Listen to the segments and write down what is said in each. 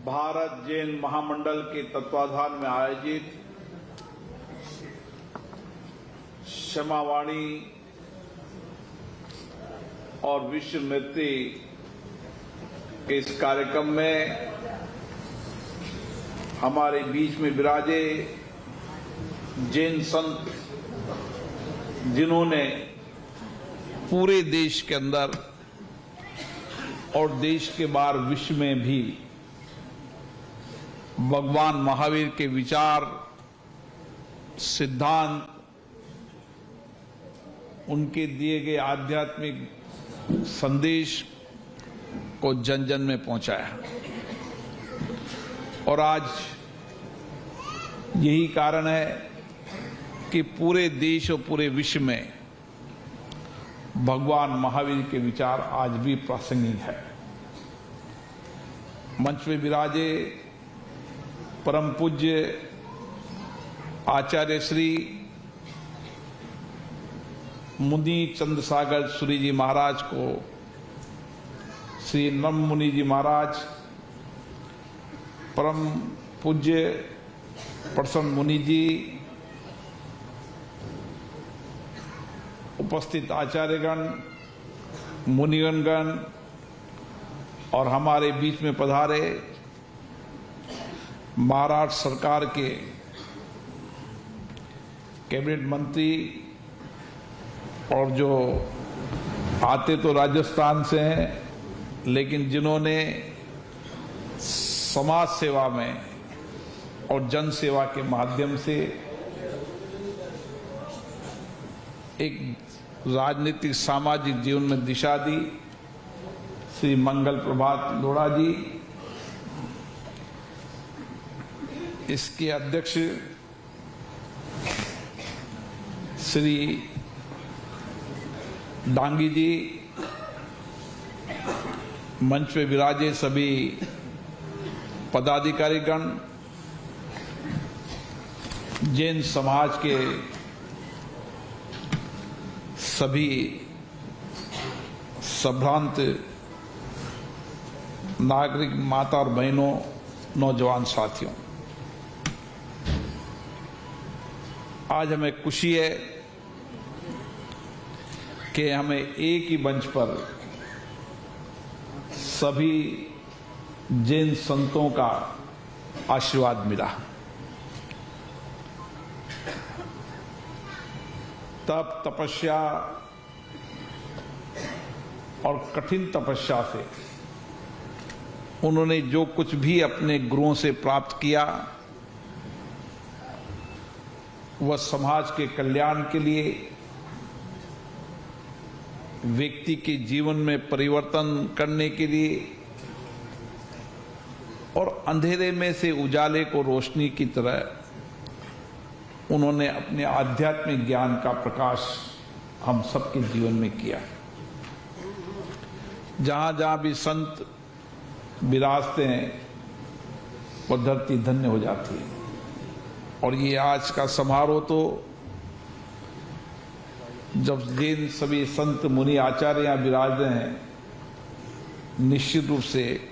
भारत जैन महामंडल के तत्वाधान में आयोजित क्षमावाणी और विश्व नृत्य के इस कार्यक्रम में हमारे बीच में विराजे जैन संत, जिन्होंने पूरे देश के अंदर और देश के बाहर विश्व में भी भगवान महावीर के विचार, सिद्धांत, उनके दिए गए आध्यात्मिक संदेश को जन जन में पहुंचाया। और आज यही कारण है कि पूरे देश और पूरे विश्व में भगवान महावीर के विचार आज भी प्रासंगिक है। मंच में विराजे परम पूज्य आचार्य श्री मुनि चंद्रसागर सूरी जी महाराज को श्री नम मुनि जी महाराज, परम पूज्य प्रसन्न मुनि जी, उपस्थित आचार्यगण, मुनिगण और हमारे बीच में पधारे महाराष्ट्र सरकार के कैबिनेट मंत्री, और जो आते तो राजस्थान से हैं लेकिन जिन्होंने समाज सेवा में और जन सेवा के माध्यम से एक राजनीतिक सामाजिक जीवन में दिशा दी, श्री मंगल प्रभात लोढ़ा जी, इसके अध्यक्ष श्री डांगी जी, मंच पे विराजे सभी पदाधिकारीगण, जैन समाज के सभी संभ्रांत नागरिक, माता और बहनों, नौजवान साथियों, आज हमें खुशी है कि हमें एक ही मंच पर सभी जैन संतों का आशीर्वाद मिला। तप, तपस्या और कठिन तपस्या से उन्होंने जो कुछ भी अपने गुरुओं से प्राप्त किया, वह समाज के कल्याण के लिए, व्यक्ति के जीवन में परिवर्तन करने के लिए और अंधेरे में से उजाले को रोशनी की तरह उन्होंने अपने आध्यात्मिक ज्ञान का प्रकाश हम सबके जीवन में किया। जहां जहां भी संत विराजते हैं वो धरती धन्य हो जाती है। और ये आज का समारोह तो जब जैन सभी संत मुनि आचार्य यहाँ विराज रहे हैं, निश्चित रूप से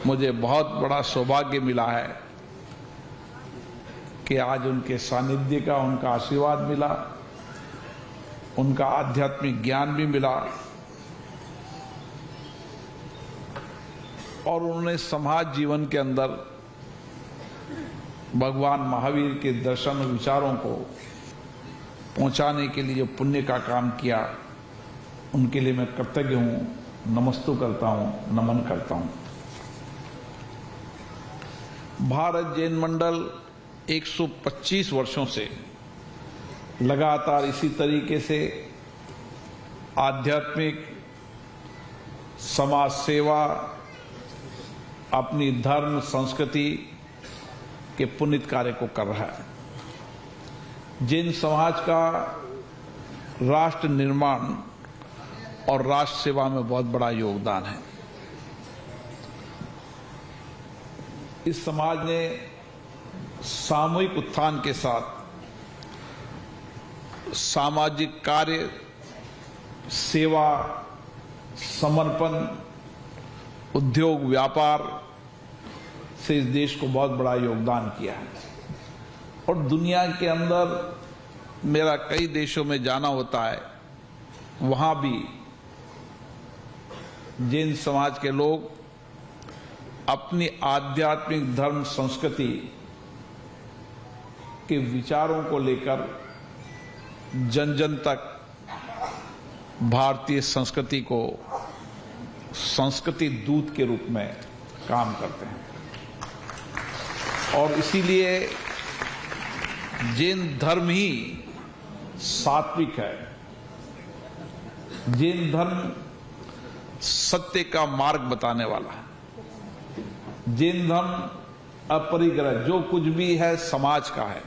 मुझे बहुत बड़ा सौभाग्य मिला है कि आज उनके सानिध्य का, उनका आशीर्वाद मिला, उनका आध्यात्मिक ज्ञान भी मिला और उन्होंने समाज जीवन के अंदर भगवान महावीर के दर्शन और विचारों को पहुंचाने के लिए जो पुण्य का काम किया, उनके लिए मैं कृतज्ञ हूं, नमस्तु करता हूं, नमन करता हूं। भारत जैन मंडल 125 वर्षों से लगातार इसी तरीके से आध्यात्मिक, समाज सेवा, अपनी धर्म संस्कृति के पुनित कार्य को कर रहा है। जैन समाज का राष्ट्र निर्माण और राष्ट्र सेवा में बहुत बड़ा योगदान है। इस समाज ने सामूहिक उत्थान के साथ सामाजिक कार्य, सेवा, समर्पण, उद्योग, व्यापार से इस देश को बहुत बड़ा योगदान किया है। और दुनिया के अंदर मेरा कई देशों में जाना होता है, वहां भी जैन समाज के लोग अपनी आध्यात्मिक धर्म संस्कृति के विचारों को लेकर जन जन तक भारतीय संस्कृति को संस्कृति दूत के रूप में काम करते हैं। और इसीलिए जैन धर्म ही सात्विक है। जैन धर्म सत्य का मार्ग बताने वाला है। जैन धर्म अपरिग्रह, जो कुछ भी है समाज का है।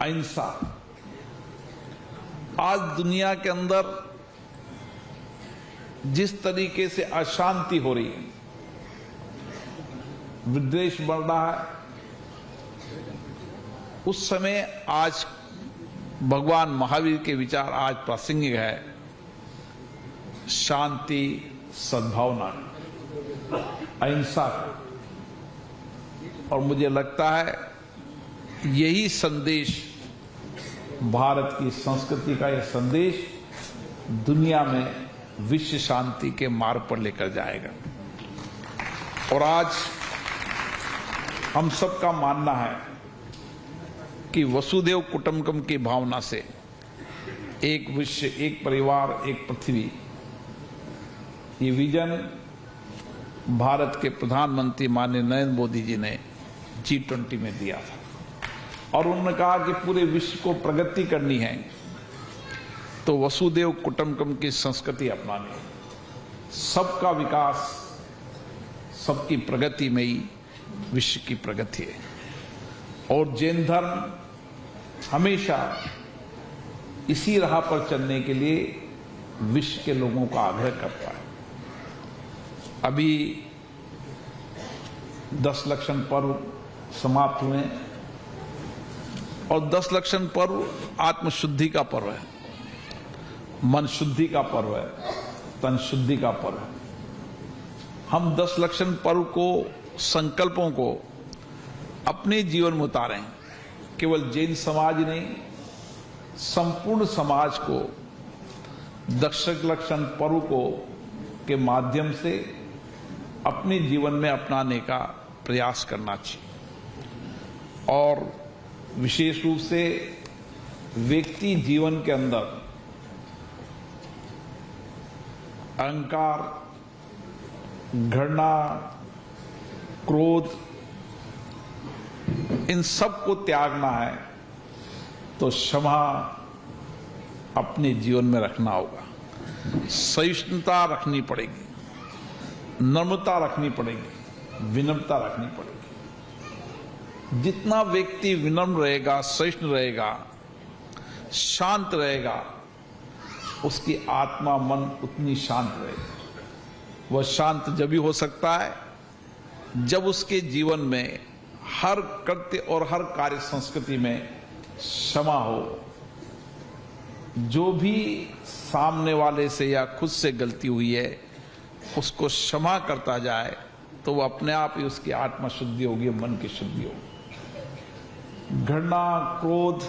अहिंसा। आज दुनिया के अंदर जिस तरीके से अशांति हो रही है, विद्वेष बढ़ रहा है, उस समय आज भगवान महावीर के विचार आज प्रासंगिक है। शांति, सद्भावना, अहिंसा। और मुझे लगता है यही संदेश, भारत की संस्कृति का यह संदेश दुनिया में विश्व शांति के मार्ग पर लेकर जाएगा। और आज हम सबका मानना है कि वसुदेव कुटुंबकम की भावना से एक विश्व, एक परिवार, एक पृथ्वी, ये विजन भारत के प्रधानमंत्री माननीय नरेंद्र मोदी जी ने G20 में दिया था। और उन्होंने कहा कि पूरे विश्व को प्रगति करनी है तो वसुदेव कुटुंबकम की संस्कृति अपनानी है। सबका विकास, सबकी प्रगति में ही विश्व की प्रगति है। और जैन धर्म हमेशा इसी राह पर चलने के लिए विश्व के लोगों का आग्रह करता है। अभी 10 लक्षण पर्व समाप्त हुए और 10 लक्षण पर्व आत्मशुद्धि का पर्व है, मन शुद्धि का पर्व है, तन शुद्धि का पर्व है। हम 10 लक्षण पर्व को, संकल्पों को अपने जीवन में उतारें। केवल जैन समाज नहीं, संपूर्ण समाज को 10 लक्षण पर्व को के माध्यम से अपने जीवन में अपनाने का प्रयास करना चाहिए। और विशेष रूप से व्यक्ति जीवन के अंदर अहंकार, घृणा, क्रोध, इन सब को त्यागना है तो क्षमा अपने जीवन में रखना होगा। सहिष्णुता रखनी पड़ेगी, नम्रता रखनी पड़ेगी, विनम्रता रखनी पड़ेगी। जितना व्यक्ति विनम्र रहेगा, सहिष्णु रहेगा, शांत रहेगा, उसकी आत्मा, मन उतनी शांत रहेगी। वह शांत जब भी हो सकता है जब उसके जीवन में हर कृत्य और हर कार्य संस्कृति में क्षमा हो। जो भी सामने वाले से या खुद से गलती हुई है उसको क्षमा करता जाए तो वो अपने आप ही उसकी आत्मा शुद्धि होगी, मन की शुद्धि होगी। घृणा, क्रोध,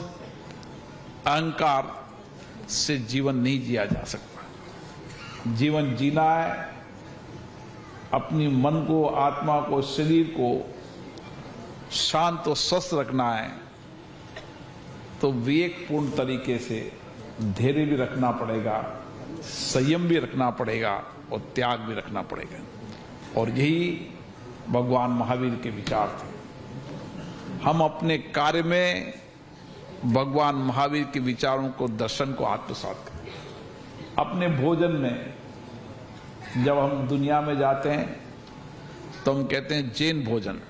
अहंकार से जीवन नहीं जिया जा सकता। जीवन जीना है, अपनी मन को, आत्मा को, शरीर को शांत और स्वस्थ रखना है तो विवेकपूर्ण तरीके से धैर्य भी रखना पड़ेगा, संयम भी रखना पड़ेगा और त्याग भी रखना पड़ेगा। और यही भगवान महावीर के विचार थे। हम अपने कार्य में भगवान महावीर के विचारों को, दर्शन को आत्मसात करें। अपने भोजन में जब हम दुनिया में जाते हैं तो हम कहते हैं जैन भोजन,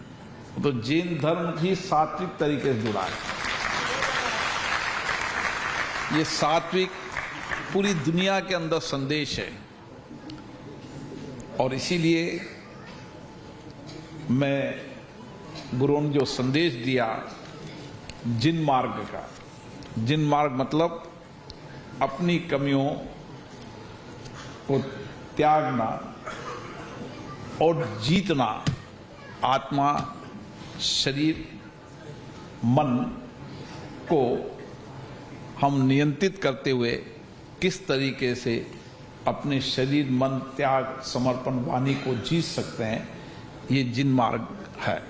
तो जैन धर्म भी सात्विक तरीके से जुड़ा है। ये सात्विक पूरी दुनिया के अंदर संदेश है। और इसीलिए मैं गुरुओं ने जो संदेश दिया जिन मार्ग का, जिन मार्ग मतलब अपनी कमियों को त्यागना, और जीतना आत्मा, शरीर, मन को हम नियंत्रित करते हुए किस तरीके से अपने शरीर, मन, त्याग, समर्पण वाणी को जीत सकते हैं, ये जिन मार्ग है।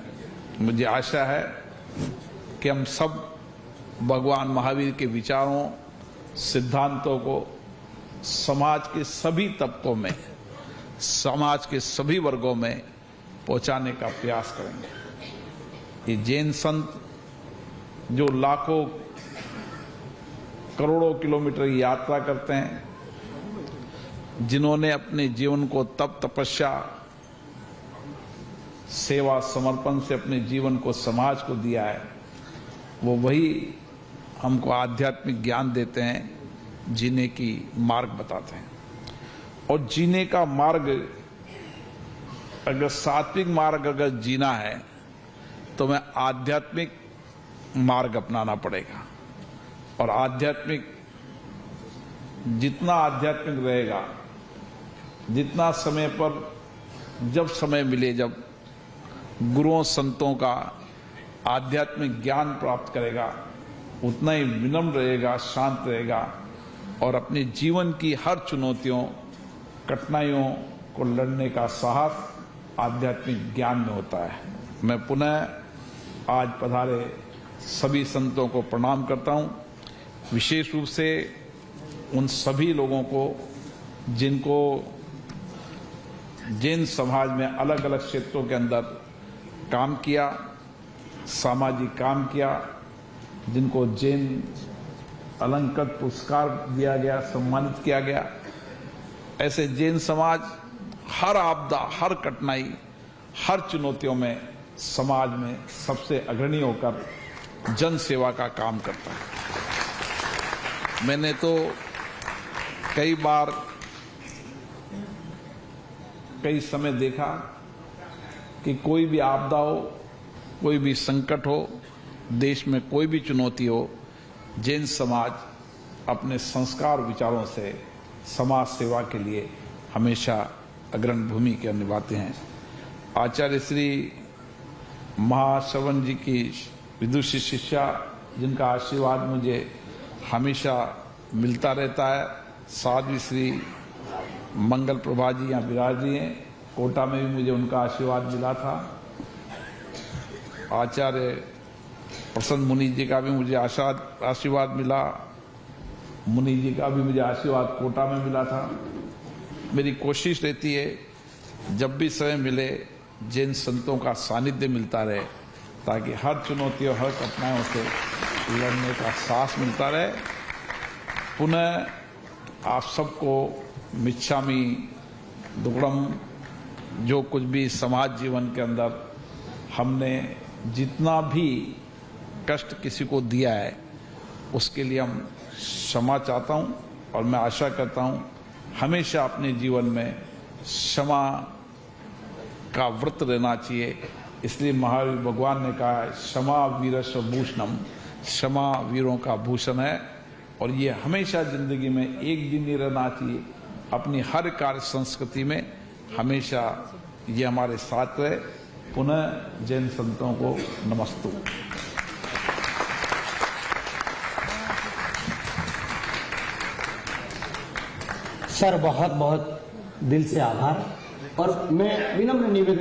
मुझे आशा है कि हम सब भगवान महावीर के विचारों, सिद्धांतों को समाज के सभी तबकों में, समाज के सभी वर्गों में पहुंचाने का प्रयास करेंगे। ये जैन संत जो लाखों करोड़ों किलोमीटर की यात्रा करते हैं, जिन्होंने अपने जीवन को तप, तपस्या, सेवा, समर्पण से अपने जीवन को समाज को दिया है, वो वही हमको आध्यात्मिक ज्ञान देते हैं, जीने की मार्ग बताते हैं। और जीने का मार्ग, अगर सात्विक मार्ग अगर जीना है तो मैं आध्यात्मिक मार्ग अपनाना पड़ेगा। और आध्यात्मिक, जितना आध्यात्मिक रहेगा, जितना समय पर जब समय मिले, जब गुरुओं संतों का आध्यात्मिक ज्ञान प्राप्त करेगा, उतना ही विनम्र रहेगा, शांत रहेगा और अपने जीवन की हर चुनौतियों, कठिनाइयों को लड़ने का साहस आध्यात्मिक ज्ञान में होता है। मैं पुनः आज पधारे सभी संतों को प्रणाम करता हूं, विशेष रूप से उन सभी लोगों को जिनको जैन समाज में अलग अलग क्षेत्रों के अंदर काम किया, सामाजिक काम किया, जिनको जैन अलंकृत पुरस्कार दिया गया, सम्मानित किया गया। ऐसे जैन समाज हर आपदा, हर कठिनाई, हर चुनौतियों में समाज में सबसे अग्रणी होकर जन सेवा का काम करता है। मैंने तो कई बार, कई समय देखा कि कोई भी आपदा हो, कोई भी संकट हो, देश में कोई भी चुनौती हो, जैन समाज अपने संस्कार विचारों से समाज सेवा के लिए हमेशा अग्रणी भूमिका निभाते हैं। आचार्य श्री महाश्रवण जी की विदुषी शिष्या, जिनका आशीर्वाद मुझे हमेशा मिलता रहता है, साध्वी श्री मंगल प्रभा जी यहाँ विराज जी हैं, कोटा में भी मुझे उनका आशीर्वाद मिला था। आचार्य प्रसन्न मुनि जी का भी मुझे आशीर्वाद मिला, मुनि जी का भी मुझे आशीर्वाद कोटा में मिला था। मेरी कोशिश रहती है जब भी समय मिले जैन संतों का सानिध्य मिलता रहे, ताकि हर चुनौती और हर कठिनाइयों से लड़ने का साहस मिलता रहे। पुनः आप सबको मिच्छामी दुक्कड़म, जो कुछ भी समाज जीवन के अंदर हमने जितना भी कष्ट किसी को दिया है, उसके लिए हम क्षमा चाहता हूं। और मैं आशा करता हूं हमेशा अपने जीवन में क्षमा का व्रत रहना चाहिए। इसलिए महावीर भगवान ने कहा, क्षमा वीरस्य भूषणम, क्षमा वीरों का भूषण है। और ये हमेशा जिंदगी में एक दिन ही रहना चाहिए। अपनी हर कार्य संस्कृति में हमेशा ये हमारे साथ रहे। पुनः जैन संतों को नमस्तु। सर, बहुत बहुत दिल से आभार। और मैं विनम्र निवेदन